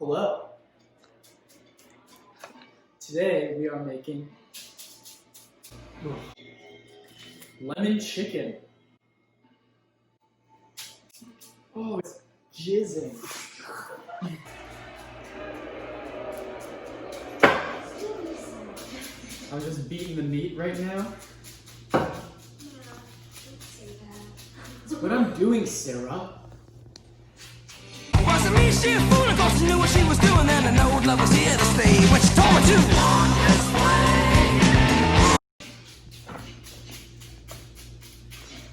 Hello. Today we are making lemon chicken. Oh, it's jizzing. I'm just beating the meat right now. That's what I'm doing, Sarah. Wasn't me, she a fool, of course she knew what she was doing, and I know love was here to stay when she told me to.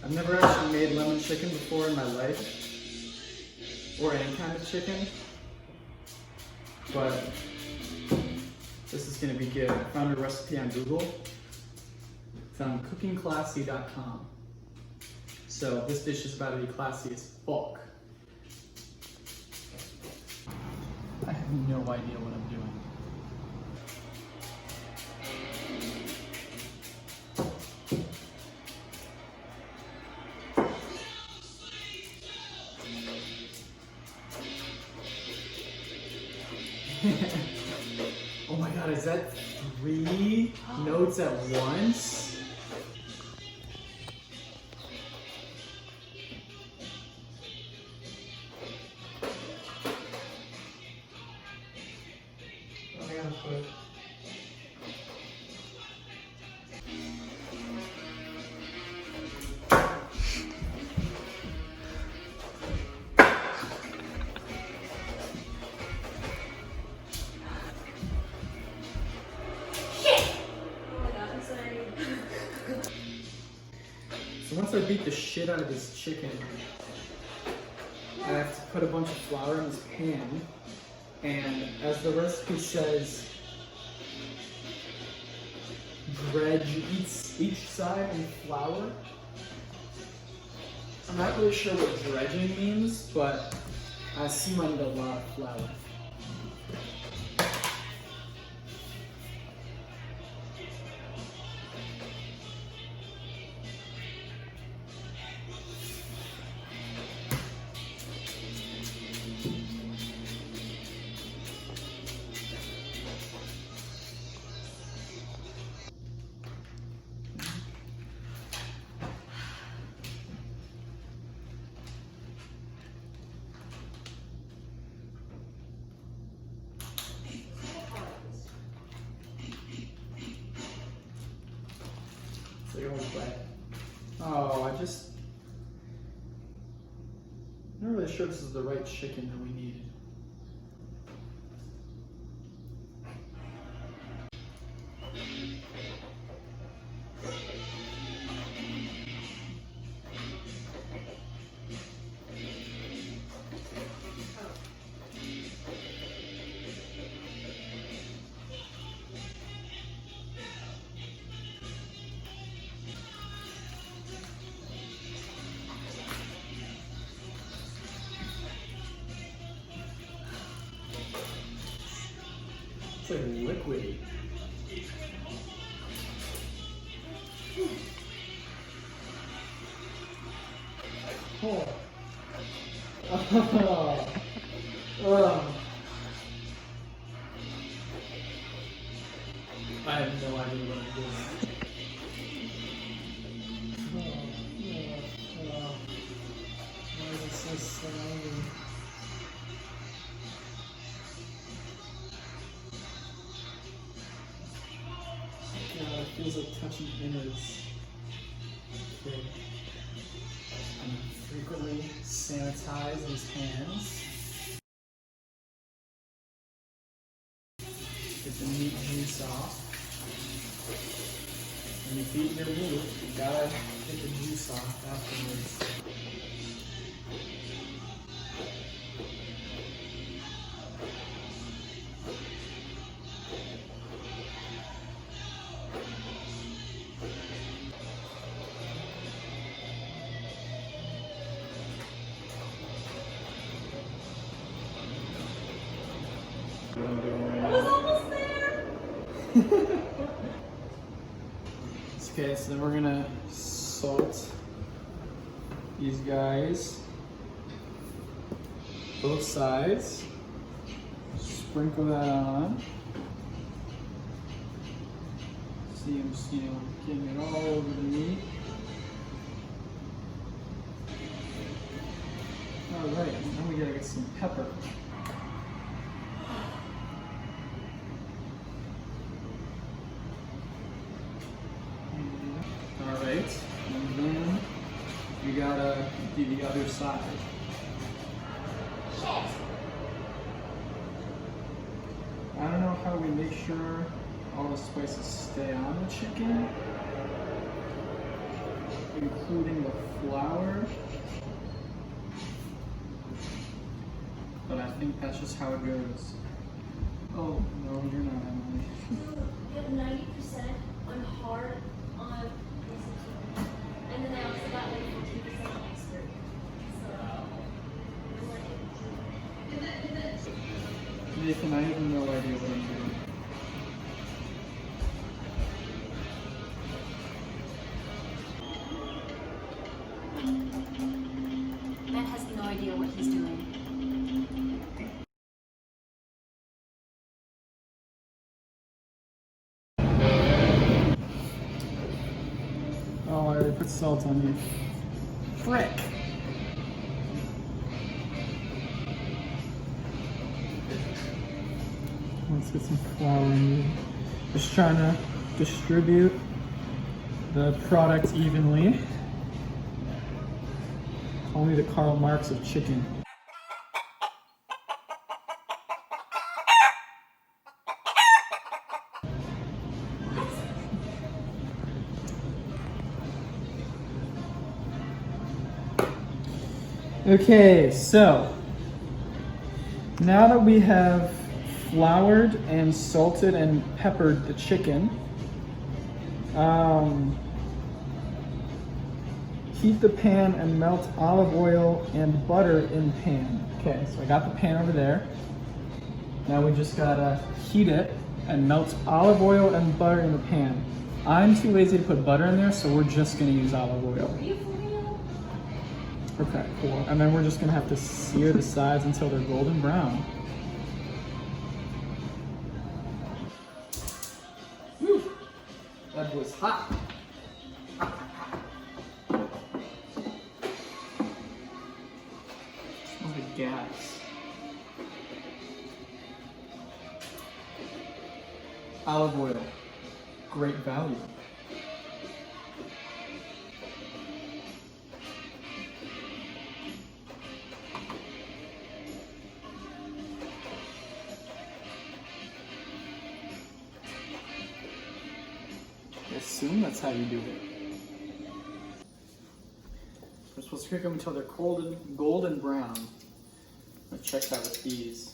I've never actually made lemon chicken before in my life, or any kind of chicken, but this is gonna be good. I found a recipe on Google. It's on cookingclassy.com. So this dish is about to be classy as fuck. I have no idea what I'm doing. Oh my god, is that 3 notes at once? I gotta put. So once I beat the shit out of this chicken, I have to put a bunch of flour in this pan, and as the recipe says, dredge each side in flour. I'm not really sure what dredging means, but I assume I need a lot of flour. So you're always right. Oh, I'm not really sure this is the right chicken that we needed. It's like liquidy. Oh. Oh. I have no idea what I'm doing. Why is it so slimy? God, it feels like touching innards. Okay. And frequently sanitize these hands. Get the meat juice off. When you beat your meat, you gotta get the juice off afterwards. What I'm doing right now. I was almost there. Okay, so then we're gonna salt these guys, both sides. sprinkle that on. See, I'm just, getting it all over the meat. All right, now we gotta get some pepper. All right, and then we gotta do the other side. I don't know how we make sure all the spices stay on the chicken, including the flour. But I think that's just how it goes. Oh, no, you're not, Emily. You have 90% on hard on recipe. And then I also got like 15% on expert. Nathan, I have no idea what I'm doing. Matt has no idea what he's doing. Oh, I already put salt on you. Frick! Let's get some flour in you. Just trying to distribute the product evenly. Call me the Karl Marx of chicken. Okay, so now that we have floured and salted and peppered the chicken, heat the pan and melt olive oil and butter in the pan. Okay, so I got the pan over there. Now we just gotta heat it and melt olive oil and butter in the pan. I'm too lazy to put butter in there, so we're just gonna use olive oil. Are you for real? Okay, cool. And then we're just gonna have to sear the sides until they're golden brown. Whew. That was hot. Smells like gas. Olive oil, great value. I assume that's how you do it. We're supposed to cook them until they're golden brown. Let's check that with these.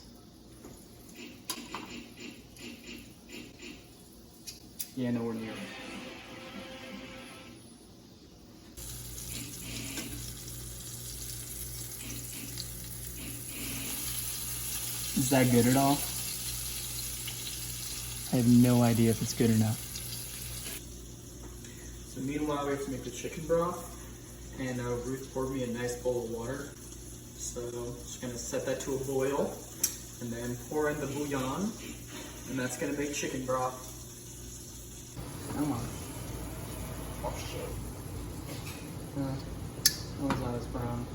Yeah, nowhere near. Is that good at all? I have no idea if it's good or not. So meanwhile, we have to make the chicken broth, and Ruth poured me a nice bowl of water. So I'm just gonna set that to a boil, and then pour in the bouillon, and that's gonna make chicken broth. Come on. Oh shit. That was not as brown.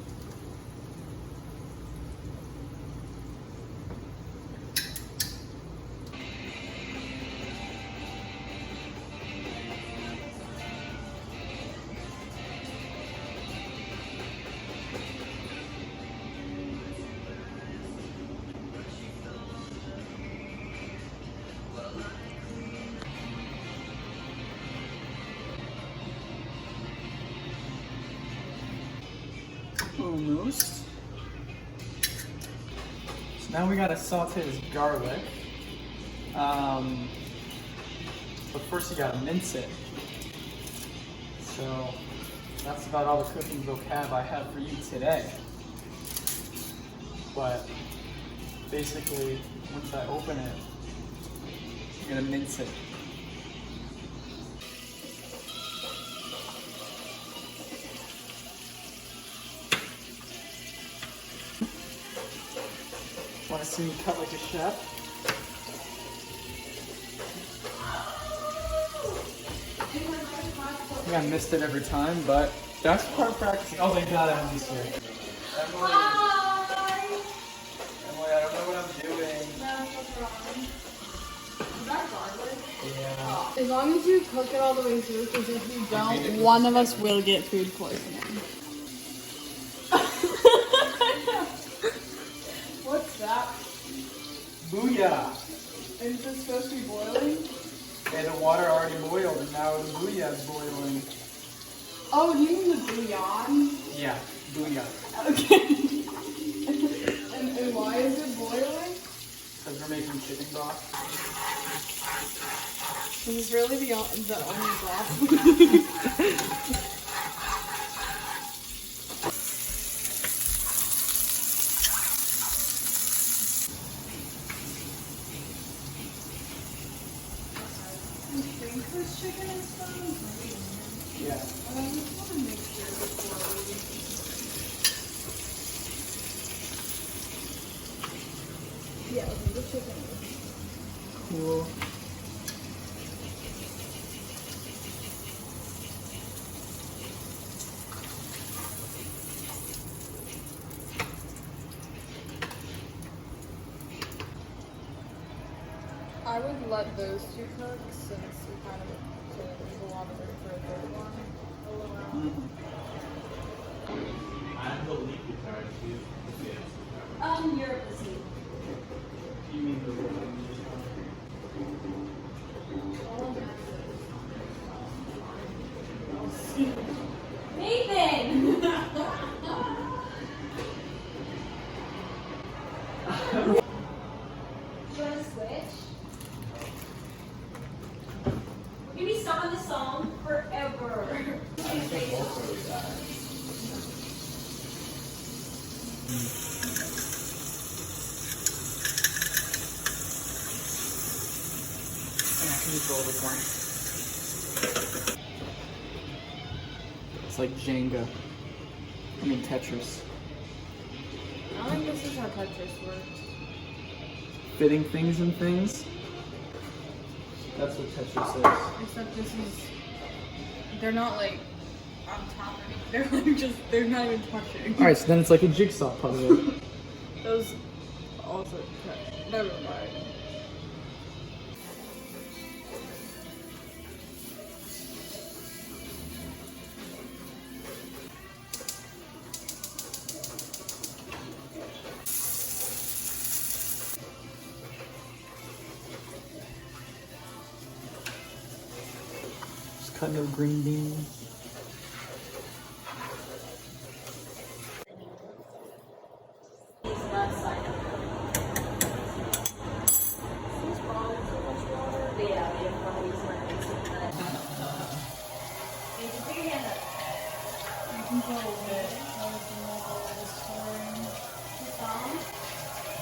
Almost. So now we gotta saute this garlic. But first you gotta mince it. So that's about all the cooking vocab I have for you today. But basically, once I open it, I'm gonna mince it. Want to see me cut like a chef? think I missed it every time, but that's part of practicing. Oh thank God Emily's here. Emily, I don't know what I'm doing. Yeah. As long as you cook it all the way through, because if you don't, one of us will get food poisoning. What's that? Booyah! Is this supposed to be boiling? And the water already boiled, and now the booyah is boiling. Oh, you mean the bouillon? Yeah, booyah. Okay. and why is it boiling? Because we're making chicken broth. This is really the only broth. This chicken is done. Yeah. I just want to make sure before we... Yeah, okay, the chicken is. Cool. I would let those two cook since we kind of there's a lot of room for a third one. I'm the lead guitar too. You're a pussy. You mean the one? Nathan! You want to switch? We're gonna be stuck on this song forever. Can you roll this one? It's like Jenga. I mean Tetris. I think this is how Tetris works. Fitting things in things. That's what Tetris is. Except this is... They're not like on top of it. They're like just... They're not even touching. Alright, so then it's like a jigsaw puzzle. Those also touch. Never mind. Just cutting up green beans.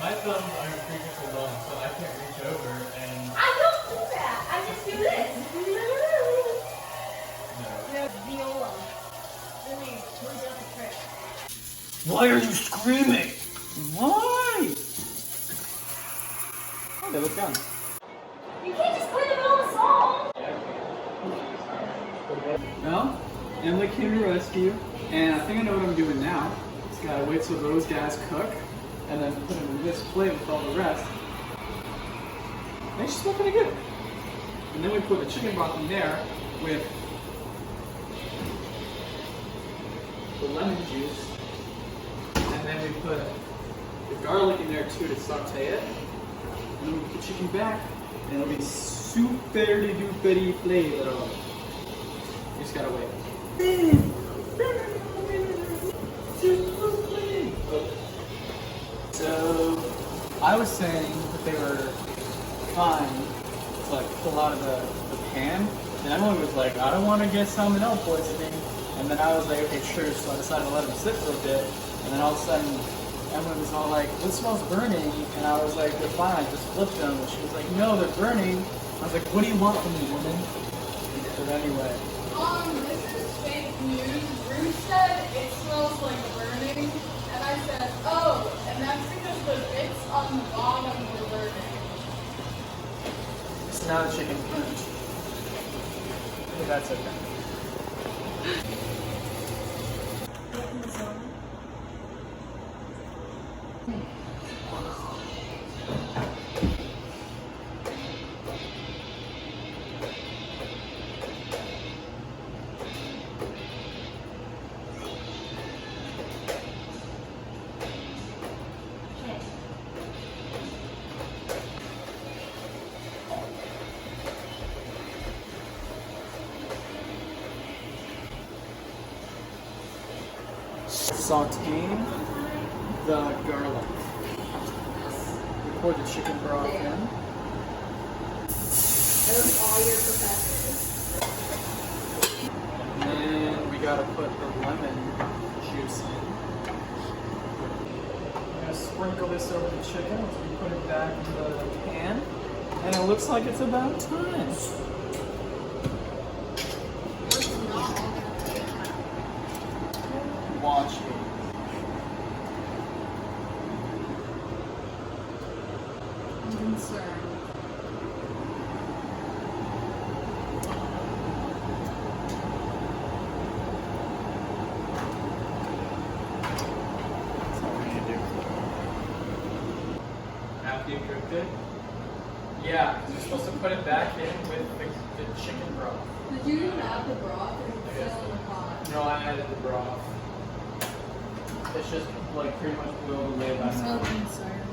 My thumbs are freakishly long, so I can't reach over and I don't do that. I just do this. no. Yeah, viola. Really turns out the trick. Why are you screaming? Why? Okay, let's go. You can't just play the middle of the song. Well, Emily came to rescue, and I think I know what I'm doing now. Just gotta wait till those guys cook, and then put them in this plate with all the rest. They just look pretty good. And then we put the chicken broth in there with the lemon juice, and then we put the garlic in there too to saute it. And then we put the chicken back, and it'll be super duper flavor. You just gotta wait. So I was saying that they were fine to like pull out of the pan, and Emily was like, I don't want to get salmonella poisoning. And then I was like, okay, sure. So I decided to let them sit for a bit, and then all of a sudden Emily was all like, this smells burning, and I was like, they're fine, I just flipped them. And she was like, no, they're burning. I was like, what do you want from me, woman? But anyway. This is fake news. Ruth said it smells like burning, and I said, oh, and that's because the bits on the bottom were burning. So now the chicken's burnt. But that's okay. Sauteing the garlic. We pour the chicken broth in. Those all your professors. And then we gotta put the lemon juice in. I'm gonna sprinkle this over the chicken as we put it back into the pan. And it looks like it's about time. Watch me. I'm concerned. That's all we need to do. After you cooked it? Yeah, because you're supposed to put it back in with the chicken broth. Did you even add the broth or is it still in the pot? No, I added the broth. It's just like pretty much boiled away by I'm so now. concerned.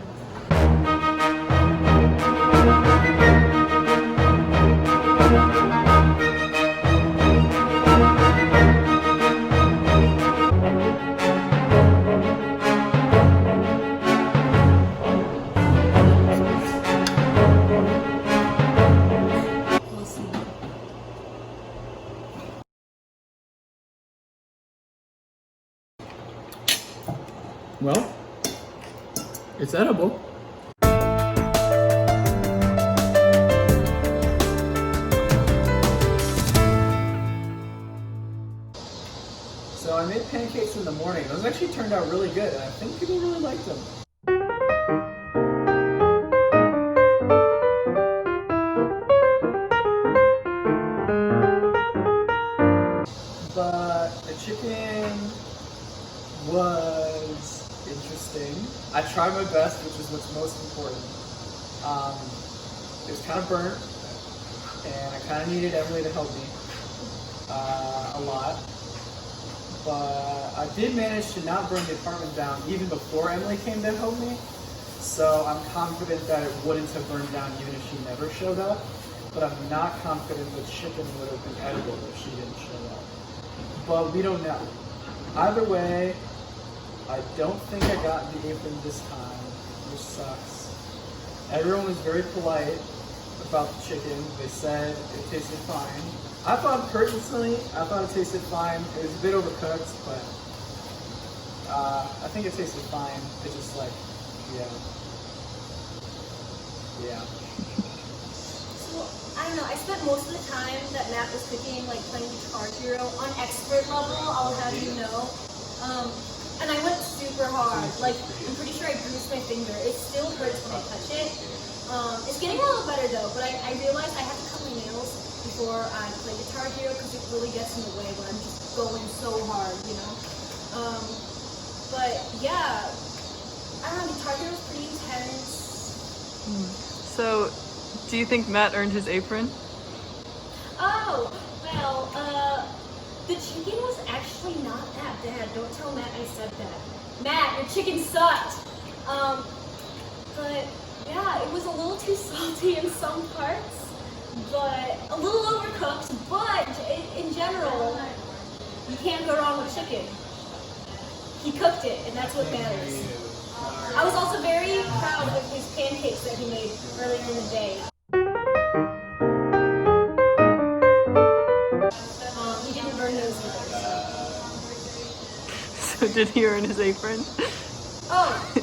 We'll see. Well, it's edible. So I made pancakes in the morning. Those actually turned out really good, and I think people really liked them. But the chicken was interesting. I tried my best, which is what's most important. It was kind of burnt, and I kind of needed Emily to help me a lot. But I did manage to not burn the apartment down even before Emily came to help me. So I'm confident that it wouldn't have burned down even if she never showed up. But I'm not confident the chicken would have been edible if she didn't show up. But we don't know. Either way, I don't think I got the apron this time, which sucks. Everyone was very polite about the chicken. They said it tasted fine. I thought personally, it tasted fine. It was a bit overcooked, but I think it tasted fine. It's just like, yeah. So, I don't know, I spent most of the time that Matt was cooking, like playing Guitar Hero on expert level, I'll have you know. And I went super hard. Like, I'm pretty sure I bruised my finger. It still hurts when I touch it. It's getting a little better though, but I realized I have to cut my nails before I play Guitar Hero because it really gets in the way when I'm just going so hard, you know? But yeah, I don't know, Guitar Hero is pretty intense. So, do you think Matt earned his apron? Oh, well, the chicken was actually not that bad. Don't tell Matt I said that. Matt, your chicken sucked. But yeah, it was a little too salty in some parts, but a little overcooked. But in general, you can't go wrong with chicken. He cooked it, and that's what matters. I was also very proud of his pancakes that he made earlier in the day. He didn't burn those either. So did he earn his apron? Oh,